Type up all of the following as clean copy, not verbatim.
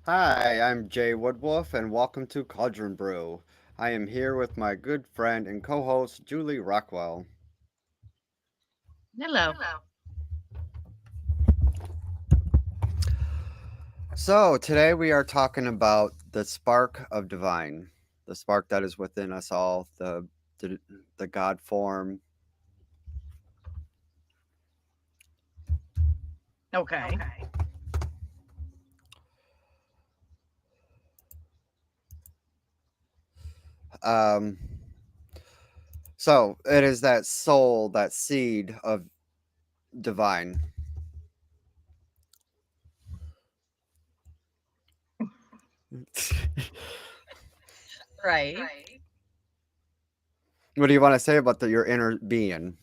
Hi, I'm Jay Woodwolf, and welcome to Cauldron Brew. I am here with my good friend and co host, Julie Rockwell. Hello. So, today we are talking about the spark of divine, the spark that is within us all, the, the God form. Okay. Um, so, it is that soul, that seed of divine. Right. What do you want to say about your inner being?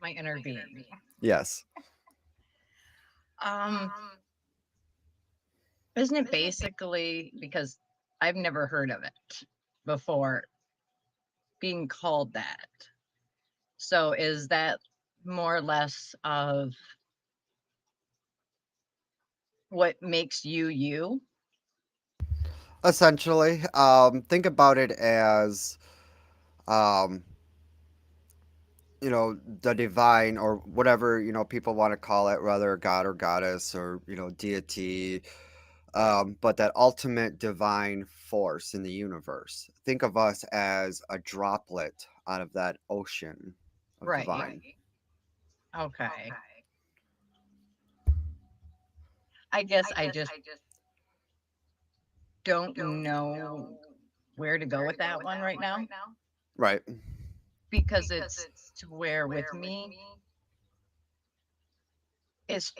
My inner being. Yes. Um, isn't it basically because I've never heard of it before being called that? So is that more or less of what makes you you? Essentially, think about it as um, the divine or whatever, people want to call it, whether god or goddess or, deity, but that ultimate divine force in the universe. Think of us as a droplet out of that ocean of Right. divine. Okay. I guess I just don't know where to go with that one right now Right. because it's to where with me it's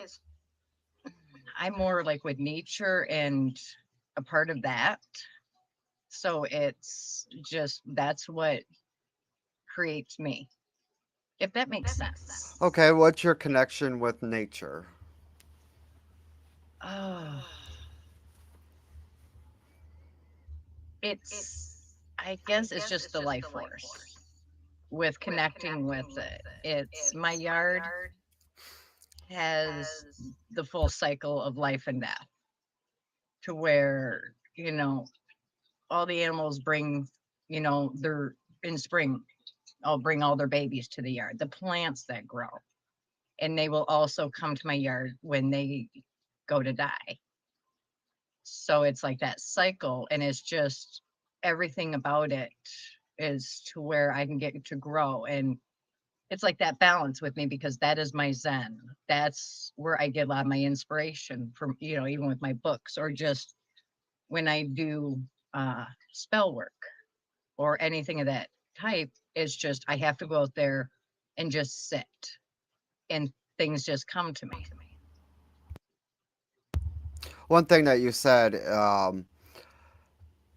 I'm more like with nature and a part of that. So it's just that's what creates me, if that makes sense. Okay, what's your connection with nature? Oh, it's, I guess it's just the life force with connecting with it. It's my yard has the full cycle of life and death to where, all the animals bring, they're in spring, I'll bring all their babies to the yard, the plants that grow. And they will also come to my yard when they go to die. So it's like that cycle, and it's just everything about it is to where I can get to grow. And it's like that balance with me because that is my zen. That's where I get a lot of my inspiration from, even with my books or just when I do spell work or anything of that type. It's just I have to go out there and just sit and things just come to me. One thing that you said,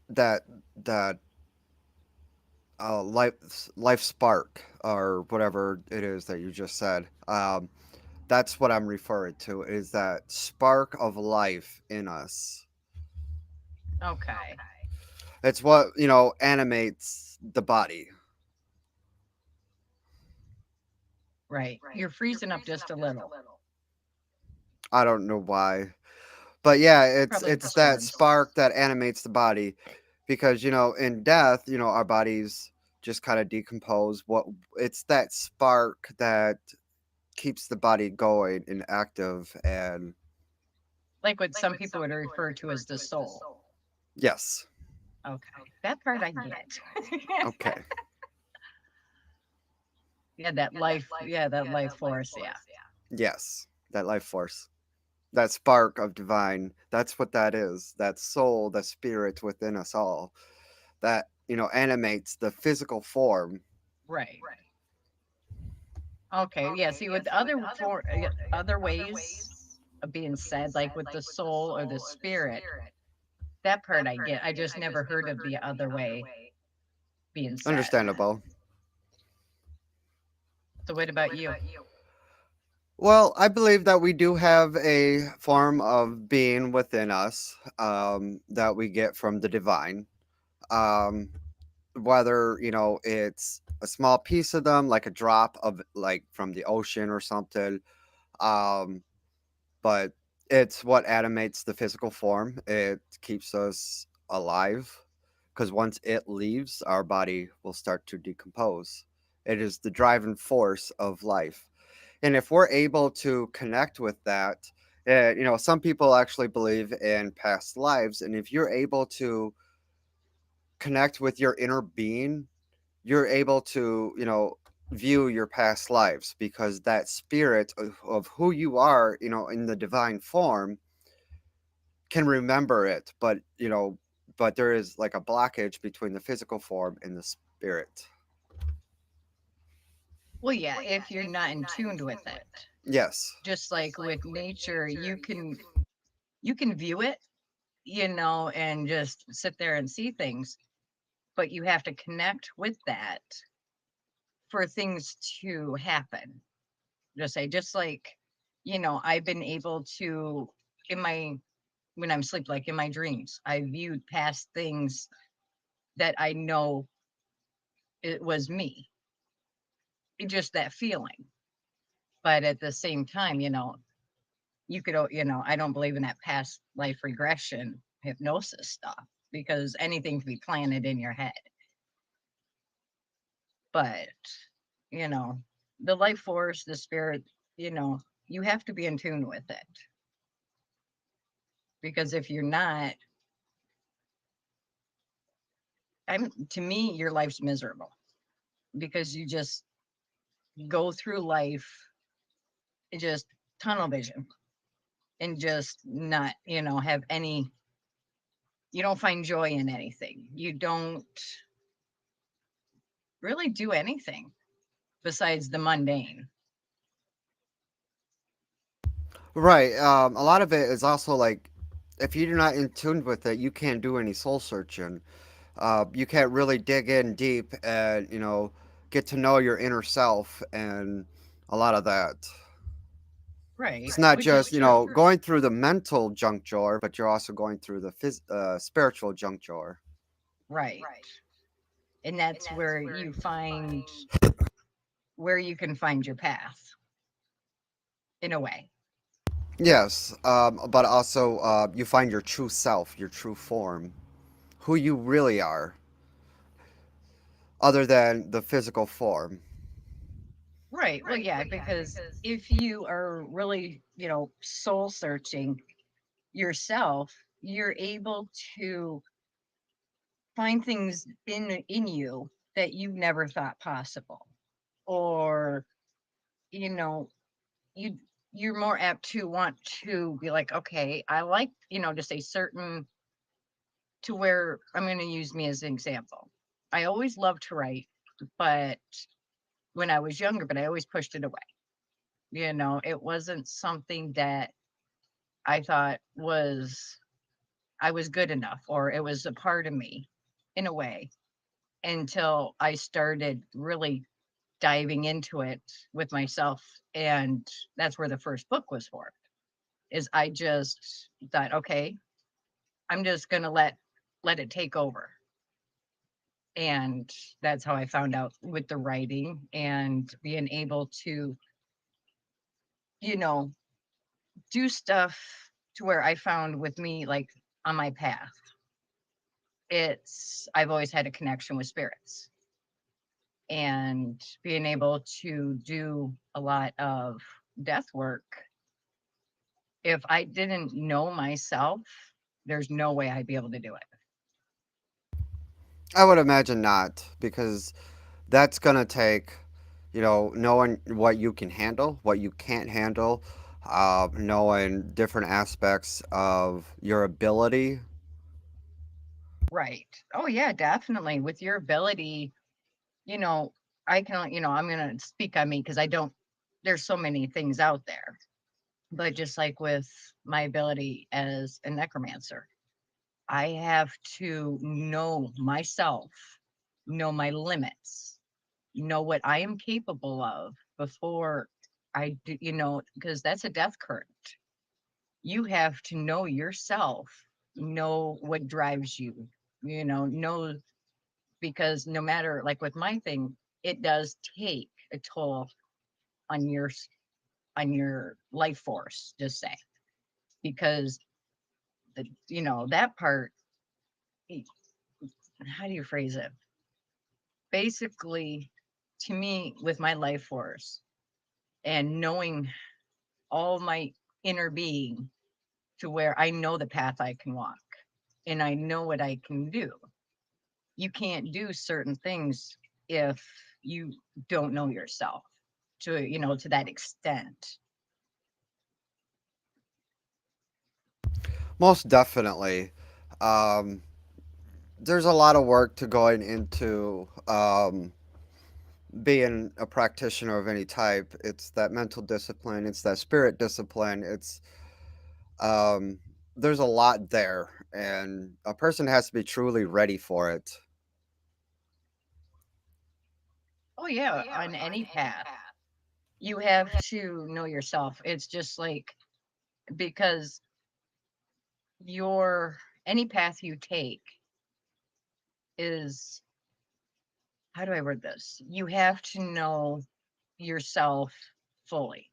that that life spark or whatever it is that you just said. That's what I'm referring to, is that spark of life in us. Okay. It's what, animates the body. Right. You're freezing up just a little. I don't know why. But yeah, it's Probably the it's that storms. spark that animates the body, because, in death, our bodies just kind of decompose. What It's that spark that keeps the body going and active, and Like what some people would refer to as the soul. yes. Okay. That part I get. Okay. Yeah, that life. Yeah, that life force. Yeah. Yes. That life force. That spark of divine. That's what that is. That soul, the spirit within us all. That, animates the physical form. Right. Okay. Yeah. See, with the other ways of being said, like with the soul or the spirit, that part I get. I just never heard of the other way being said. Understandable. So, what about you? Well, I believe that we do have a form of being within us, that we get from the divine. Um, Whether, it's a small piece of them, like a drop of, like, from the ocean or something. Um, but It's what animates the physical form. It keeps us alive because once it leaves, our body will start to decompose. It is the driving force of life. And if we're able to connect with that, some people actually believe in past lives. And if you're able to connect with your inner being, you're able to, view your past lives because that spirit of who you are, in the divine form can remember it, but there is like a blockage between the physical form and the spirit. Well, yeah, if you're not in tune with it, Yes. just like with nature, you can view it, and just sit there and see things, but you have to connect with that for things to happen. Just like, I've been able to, in my when I'm asleep, like in my dreams, I viewed past things that I know it was me, just that feeling. But at the same time, I don't believe in that past life regression hypnosis stuff because anything can be planted in your head. But, you know, the life force, the spirit, you know, you have to be in tune with it because if you're not, to me, your life's miserable because you just go through life just tunnel vision and just not, have any, you don't find joy in anything. You don't really do anything besides the mundane. Right. A lot of it is also like if you're not in tune with it, you can't do any soul searching. You can't really dig in deep and get to know your inner self and a lot of that. Right. It's not Which is just true. going through the mental junk drawer, but you're also going through the spiritual junk drawer. Right. And that's where you can find your path in a way. Yes, but also you find your true self, your true form, who you really are, other than the physical form. Right. Well, yeah, because if you are really, soul searching yourself, you're able to find things in you that you never thought possible. Or, you know, you you're more apt to want to be like, okay, I like, just a certain, to where I'm going to use me as an example. I always loved to write, but when I was younger, but I always pushed it away. It wasn't something that I thought I was good enough or it was a part of me in a way until I started really diving into it with myself. And that's where the first book was for, is I just thought, okay, I'm just going to let it take over. And that's how I found out with the writing and being able to, you know, do stuff to where I found with me, like on my path, I've always had a connection with spirits and being able to do a lot of death work. If I didn't know myself, there's no way I'd be able to do it. I would imagine not, because that's gonna take, knowing what you can handle, what you can't handle, knowing different aspects of your ability. Right. Oh, yeah, definitely. With your ability, you know, I can, I'm going to speak on me because there's so many things out there. But just like with my ability as a necromancer, I have to know myself, know my limits, know what I am capable of before I do, because that's a death current. You have to know yourself, know what drives you, know, because no matter, like with my thing, it does take a toll on your life force, just say. because that part, y- how do you phrase it? Basically, to me, with my life force and knowing all my inner being, to where I know the path I can walk and I know what I can do. You can't do certain things if you don't know yourself to that extent. Most definitely. Um, there's a lot of work to going into being a practitioner of any type. It's that mental discipline, it's that spirit discipline. Um, there's a lot there, and a person has to be truly ready for it. Oh yeah, on any path. You have to know yourself. It's just like, because your any path you take is, how do I word this? You have to know yourself fully.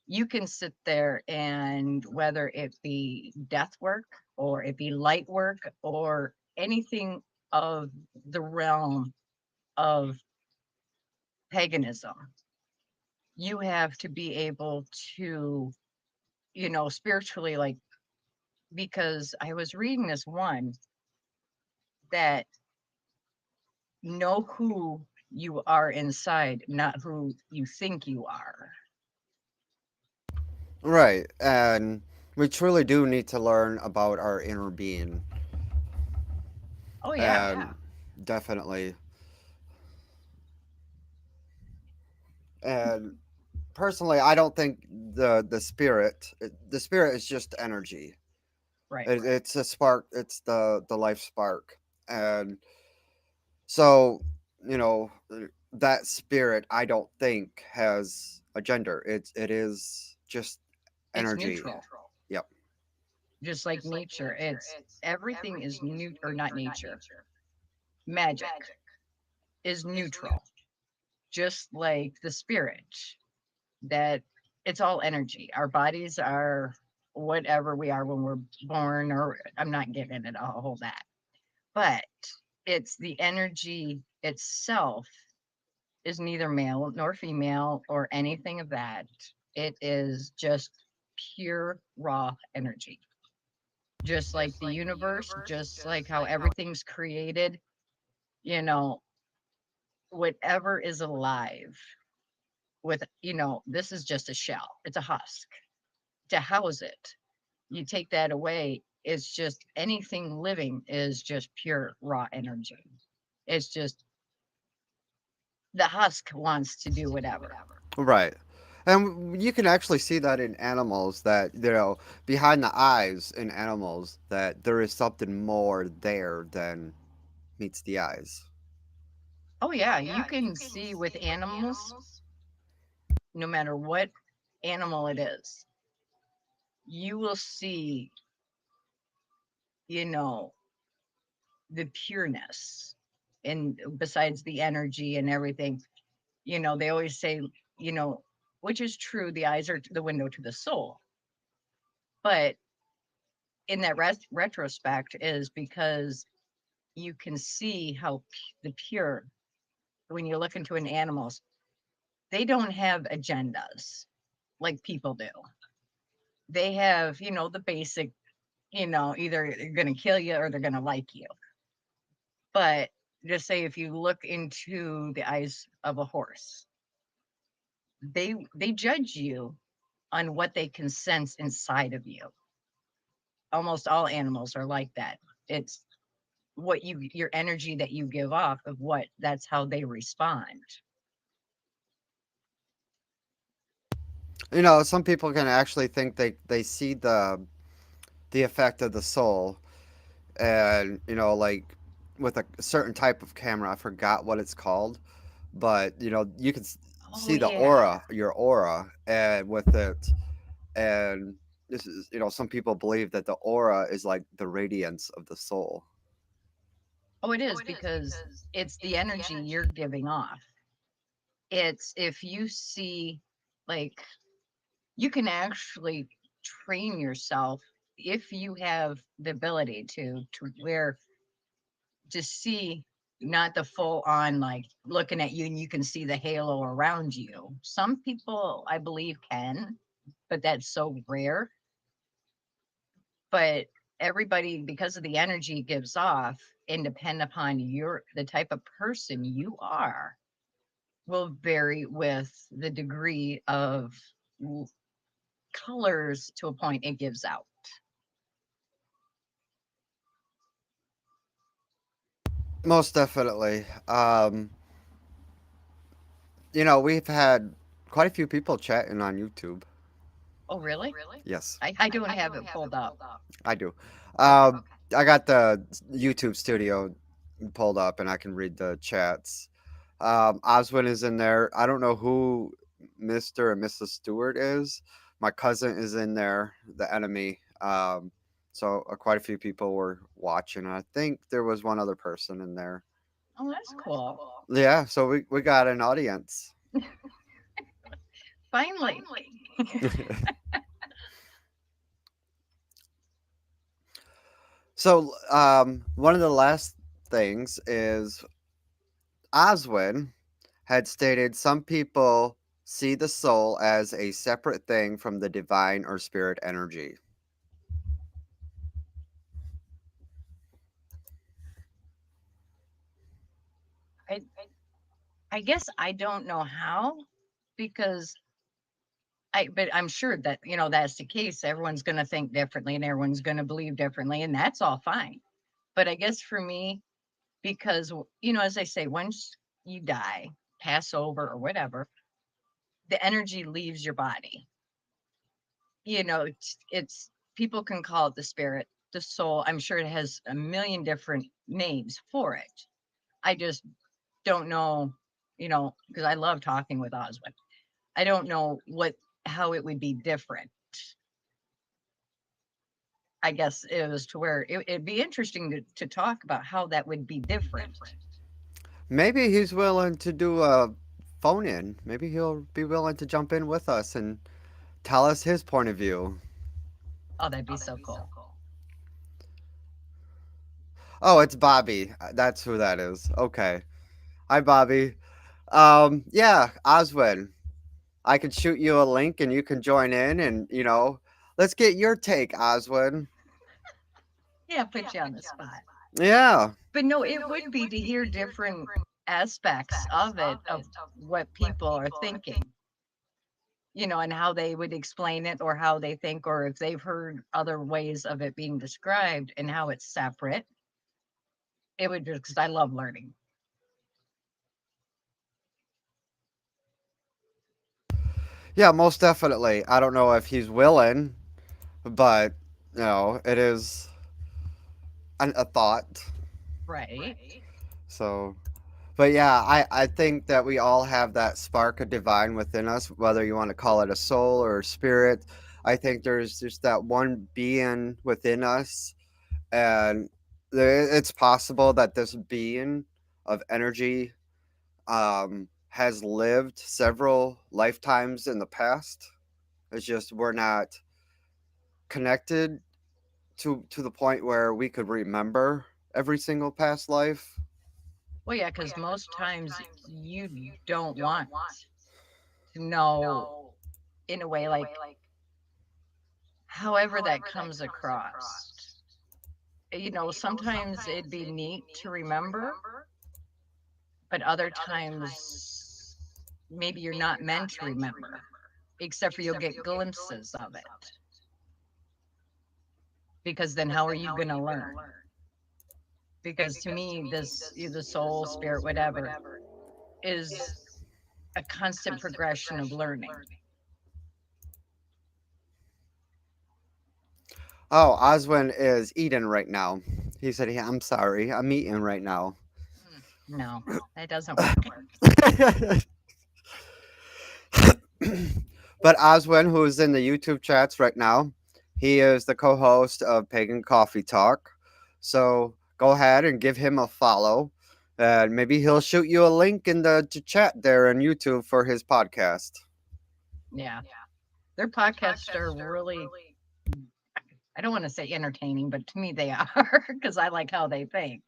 You can sit there, and whether it be death work or it be light work or anything of the realm of paganism, you have to be able to, spiritually, like, because I was reading this one that know who you are inside, not who you think you are. Right, and we truly do need to learn about our inner being, Oh yeah. and definitely. And personally, I don't think the spirit is just energy. Right. It's a spark. It's the life spark, and so you know that spirit. I don't think has a gender. It is just It's energy. neutral, Yep. just like nature. It's everything is new, or not nature. Magic is neutral, just like the spirit. That it's all energy. Our bodies are whatever we are when we're born, or I'm not getting it all that, but it's the energy itself is neither male nor female or anything of that. It is just pure raw energy, just like the universe, just like how everything's created. You know, whatever is alive, this is just a shell, it's a husk to house it. You take that away, it's just anything living is just pure raw energy. It's just the husk wants to do whatever. Right. And you can actually see that in animals that, behind the eyes in animals, that there is something more there than meets the eyes. Oh yeah, you can see with animals, no matter what animal it is, you will see, you know, the pureness. And besides the energy and everything, they always say, you know, which is true, the eyes are the window to the soul. But in that retrospect is because you can see how the pure, when you look into an animal's, they don't have agendas like people do. They have, the basic, either they're going to kill you or they're going to like you. But just say if you look into the eyes of a horse, they judge you on what they can sense inside of you. Almost all animals are like that. It's what your energy that you give off of, what that's how they respond. Some people can actually think they see the effect of the soul, and like with a certain type of camera. I forgot what it's called, but you can Oh see the yeah. aura, your aura, and with it, and this is, some people believe that the aura is like the radiance of the soul. Oh, it is, because it's the energy you're giving off. It's if you see, like, you can actually train yourself if you have the ability to where to see not the full on like looking at you and you can see the halo around you. Some people I believe can, but that's so rare. But everybody, because of the energy it gives off and depend upon your the type of person you are, will vary with the degree of l- colors to a point it gives out. Most definitely. We've had quite a few people chatting on YouTube. Oh, really? Yes, I don't have it pulled up. I do. Okay. I got the YouTube studio pulled up and I can read the chats. Oswin is in there. I don't know who Mr. and Mrs. Stewart is. My cousin is in there, the enemy. So quite a few people were watching. I think there was one other person in there. Oh, that's cool. Yeah, so we got an audience. Finally. So one of the last things is Oswin had stated some people see the soul as a separate thing from the divine or spirit energy. I I guess I don't know how because but I'm sure that, that's the case. Everyone's going to think differently and everyone's going to believe differently, and that's all fine. But I guess for me, because, as I say, once you die, pass over or whatever, the energy leaves your body. It's people can call it the spirit, the soul. I'm sure it has a million different names for it. I just don't know, because I love talking with Oswald. I don't know how it would be different. I guess it was to where it'd be interesting to talk about how that would be different. Maybe he's willing to do a phone in. Maybe he'll be willing to jump in with us and tell us his point of view. Oh, that'd be so cool. Oh, it's Bobby. That's who that is. Okay. Hi, Bobby. Yeah, Oswin. I can shoot you a link and you can join in and, let's get your take, Oswin. Yeah, put you on the spot. Yeah. But no, it would be to hear different aspects of it, of what people are thinking, and how they would explain it or how they think, or if they've heard other ways of it being described and how it's separate. It would just because I love learning. Yeah, most definitely. I don't know if he's willing, but, it is a thought. Right. So, but yeah, I think that we all have that spark of divine within us, whether you want to call it a soul or a spirit. I think there's just that one being within us, and it's possible that this being of energy has lived several lifetimes in the past. It's just we're not connected to the point where we could remember every single past life. Well, yeah, because most times you don't want to know in a way like however that comes across. Sometimes it'd be neat to remember, but other times maybe you're not meant to remember, except for you'll get glimpses of it. Because then how are you going to learn? Because to me, the soul, spirit, whatever, is a constant progression of learning. Oh, Oswin is eating right now. He said, "Yeah, I'm sorry. I'm eating right now." No, that doesn't work. But Oswin, who is in the YouTube chats right now, he is the co-host of Pagan Coffee Talk. So go ahead and give him a follow. And maybe he'll shoot you a link in the chat there on YouTube for his podcast. Yeah. Their podcasts are really I don't want to say entertaining, but to me they are because I like how they think.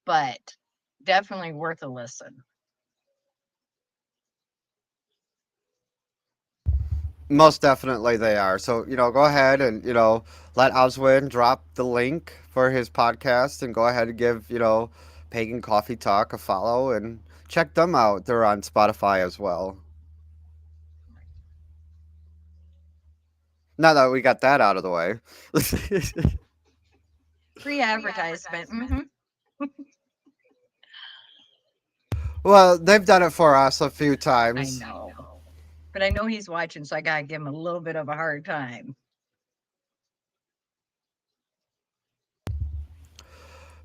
But definitely worth a listen. Most definitely they are. So, go ahead and, let Oswin drop the link for his podcast and go ahead and give, Pagan Coffee Talk a follow and check them out. They're on Spotify as well. Now that we got that out of the way. Free advertisement. Well, they've done it for us a few I times. know. But I know he's watching, so I got to give him a little bit of a hard time.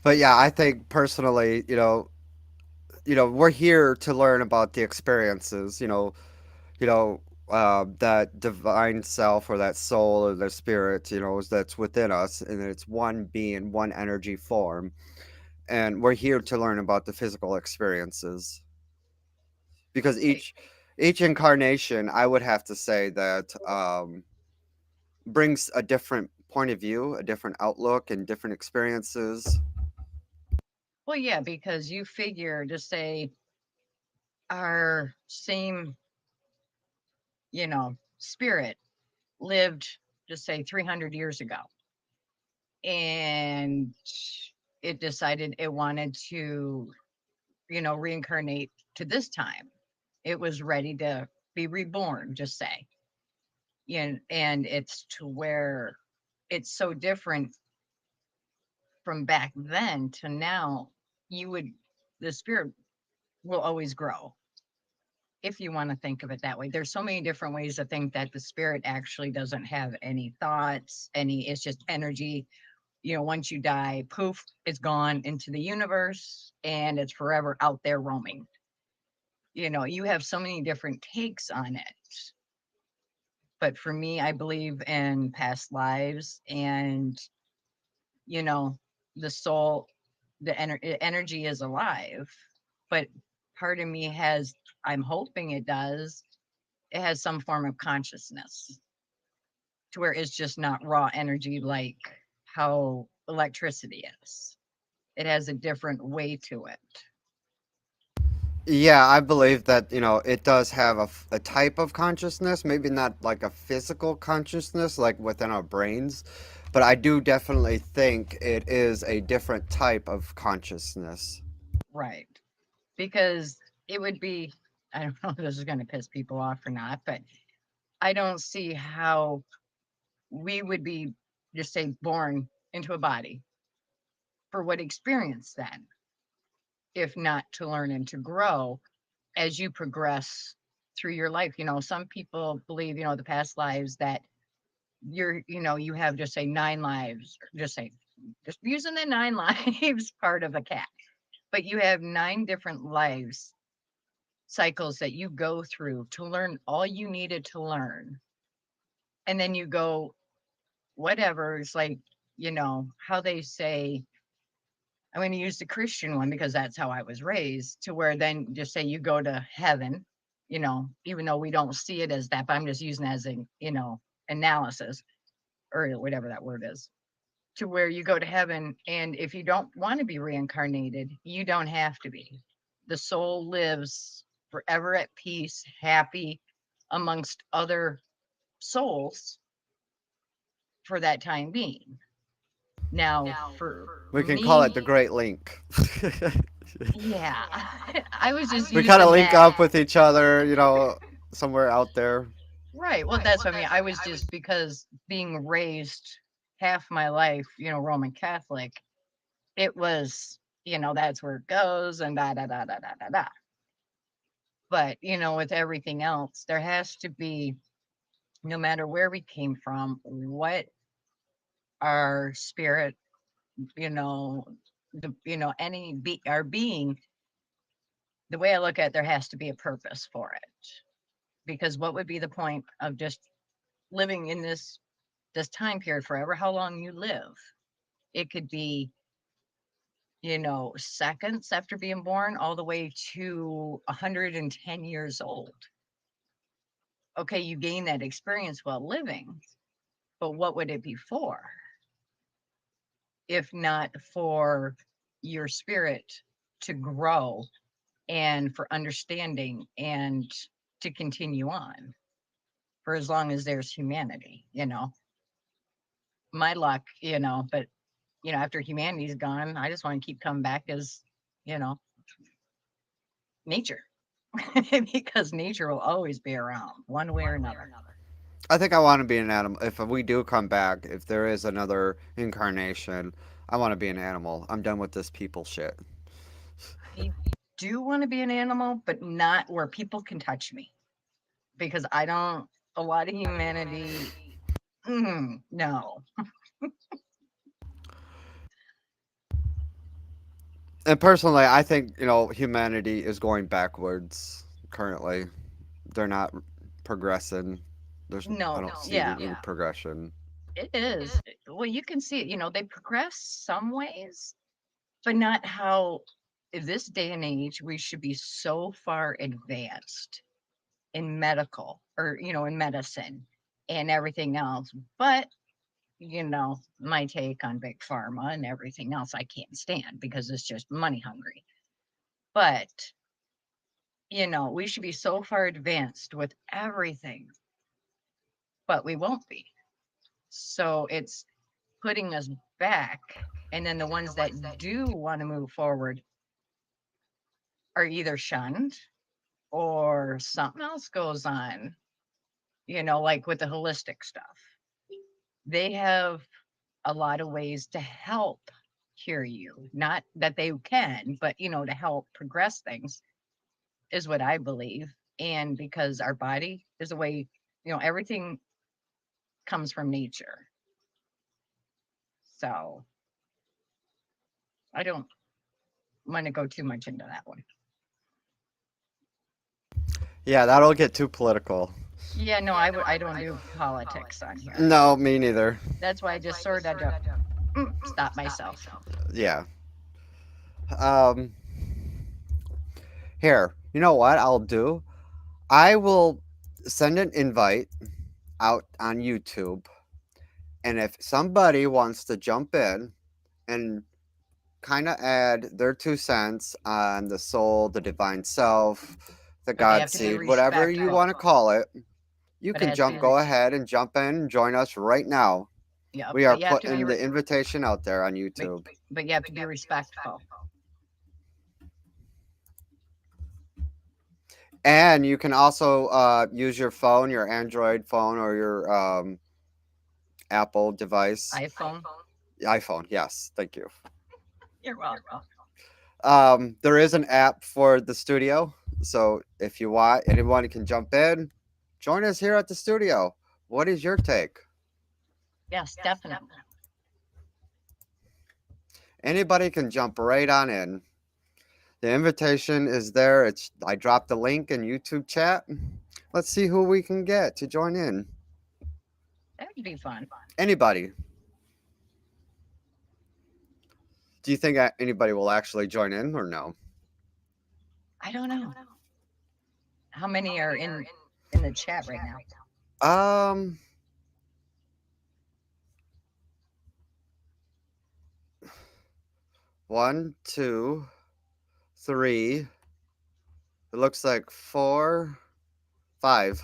But yeah, I think personally, we're here to learn about the experiences, you know, that divine self or that soul or the spirit, that's within us, and it's one being, one energy form, and we're here to learn about the physical experiences because Right. each incarnation, I would have to say that brings a different point of view, a different outlook, and different experiences. Well, yeah, because you figure to say our same, spirit lived, just say 300 years ago, and it decided it wanted to, reincarnate to this time. It was ready to be reborn, just say. And it's to where it's so different from back then to now. You would, the spirit will always grow if you want to think of it that way. There's so many different ways to think that the spirit actually doesn't have any thoughts, it's just energy. Once you die, poof, it's gone into the universe and it's forever out there roaming. You have so many different takes on it. But for me, I believe in past lives and, you know, the soul, energy is alive. But part of me has, I'm hoping it does, it has some form of consciousness to where it's just not raw energy like how electricity is. It has a different way to it. Yeah, I believe that, it does have a type of consciousness, maybe not like a physical consciousness like within our brains, but I do definitely think it is a different type of consciousness. Right. Because it would be, I don't know if this is going to piss people off or not, but I don't see how we would be, just say, born into a body for what experience then, if not to learn and to grow as you progress through your life. Some people believe, the past lives that you have, just say, 9 lives, just say, just using the 9 lives part of a cat, but you have 9 different lives cycles that you go through to learn all you needed to learn. And then you go, whatever. It's like, how they say, I'm going to use the Christian one because that's how I was raised, to where then just say you go to heaven, even though we don't see it as that, but I'm just using it as an, analysis or whatever that word is, to where you go to heaven. And if you don't want to be reincarnated, you don't have to be. The soul lives forever at peace, happy amongst other souls for that time being. Now, for We can call it me, the Great Link. yeah, I was just We kind of using link that. up with each other, somewhere out there. Right. Well, that's what I mean. I was just, because being raised half my life, Roman Catholic, it was, that's where it goes and da da da da da da da. But, with everything else, there has to be, no matter where we came from, what our spirit, our being, the way I look at it, there has to be a purpose for it. Because what would be the point of just living in this time period forever? How long you live? It could be, seconds after being born, all the way to 110 years old. Okay, you gain that experience while living, but what would it be for? if not for your spirit to grow and for understanding and to continue on for as long as there's humanity, my luck, but after humanity's gone, I just want to keep coming back as, you know, nature. Because nature will always be around one way or another. I think I want to be an animal. If we do come back, if there is another incarnation, I want to be an animal. I'm done with this people shit. I do want to be an animal, but not where people can touch me because I don't, a lot of humanity, no. And personally, I think, humanity is going backwards currently. They're not progressing. I No, don't see yeah, any progression. it is. Well, you can see it, they progress some ways, but not how, in this day and age, we should be so far advanced in medical or, in medicine and everything else. But, my take on big pharma and everything else, I can't stand because it's just money hungry. But, we should be so far advanced with everything, but we won't be. So it's putting us back. And then the ones that do want to move forward are either shunned or something else goes on, like with the holistic stuff. They have a lot of ways to help cure you. Not that they can, but, to help progress things is what I believe. And because our body is a way, everything comes from nature. So I don't want to go too much into that one. Yeah, that'll get too political. Yeah, no, I don't do politics on here. No, me neither. That's why I just sort of stop myself. Yeah. Um, Here, you know what I'll do? I will send an invite out on YouTube, and if somebody wants to jump in and kind of add their 2 cents on the soul, the divine self, the But they God have to be seed, whatever you want to respectful. call it, you But it can has to be, go ahead and jump in and join us right now. yeah, We are but you have to be, putting the invitation out there on but, YouTube. but you have to be respectful. And you can also use your phone, your Android phone, or your Apple device. iPhone, iPhone, yes, thank you. you're welcome. There is an app for the studio, so if you want, anyone can jump in. Join us here at the studio. What is your take? Yes, definitely. Anybody can jump right on in. The invitation is there. I dropped the link in YouTube chat. Let's see who we can get to join in. That would be fun. Anybody. Do you think anybody will actually join in or no? I don't know how many are in the chat right now. Um, 1, 2, 3. It looks like 4, 5.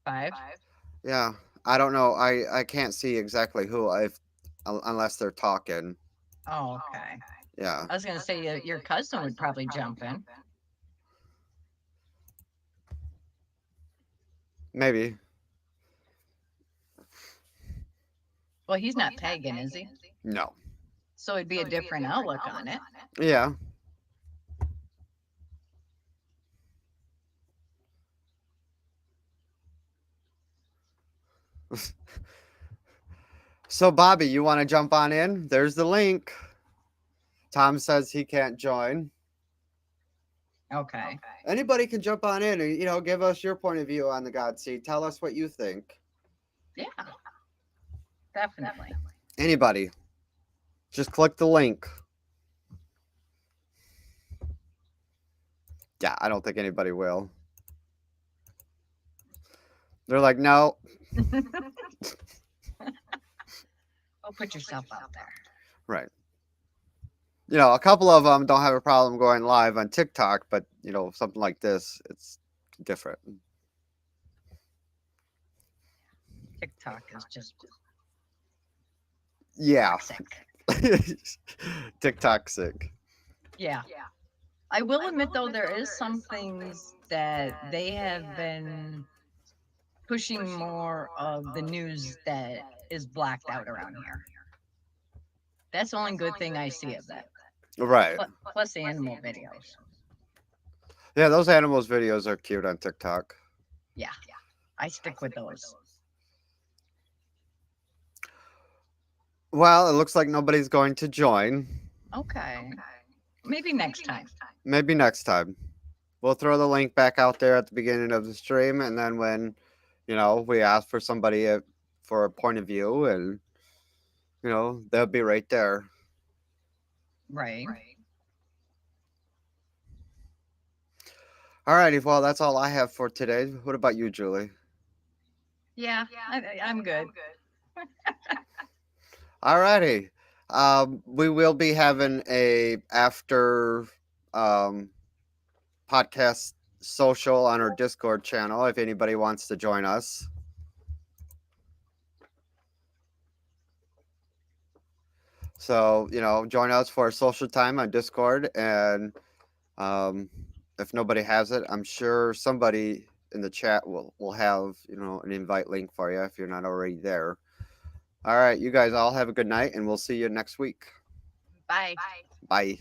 5. Yeah, I don't know. I can't see exactly who if unless they're talking. Oh, okay. Yeah, I was gonna say your cousin would probably jump in. maybe. Well, he's not pagan, is he? No. So it'd be a different outlook on it. Yeah. So Bobby, you want to jump on in? There's the link. Tom says he can't join. Okay. Anybody can jump on in and give us your point of view on the God seed. Tell us what you think. Yeah. Definitely. Anybody. Just click the link. Yeah, I don't think anybody will. They're like, no. Oh, put yourself out there. Right. A couple of them don't have a problem going live on TikTok, but something like this, it's different. TikTok is just Yeah. toxic. TikTok sick. Yeah. I will admit though, there is some things that they have been pushing more of the news that is blacked out around here. That's the only good thing I see of that. Right. Plus the animal videos. Yeah, those animals videos are cute on TikTok. Yeah. I stick with those. Well, it looks like nobody's going to join. Okay. Maybe next time. Maybe next time. We'll throw the link back out there at the beginning of the stream, and then when, we ask for somebody for a point of view, and, they'll be right there. Right. All righty. Well, that's all I have for today. What about you, Julie? Yeah. I'm good. All righty. We will be having a after podcast social on our Discord channel if anybody wants to join us. So, join us for a social time on Discord. And if nobody has it, I'm sure somebody in the chat will have, an invite link for you if you're not already there. All right. You guys all have a good night, and we'll see you next week. Bye. Bye.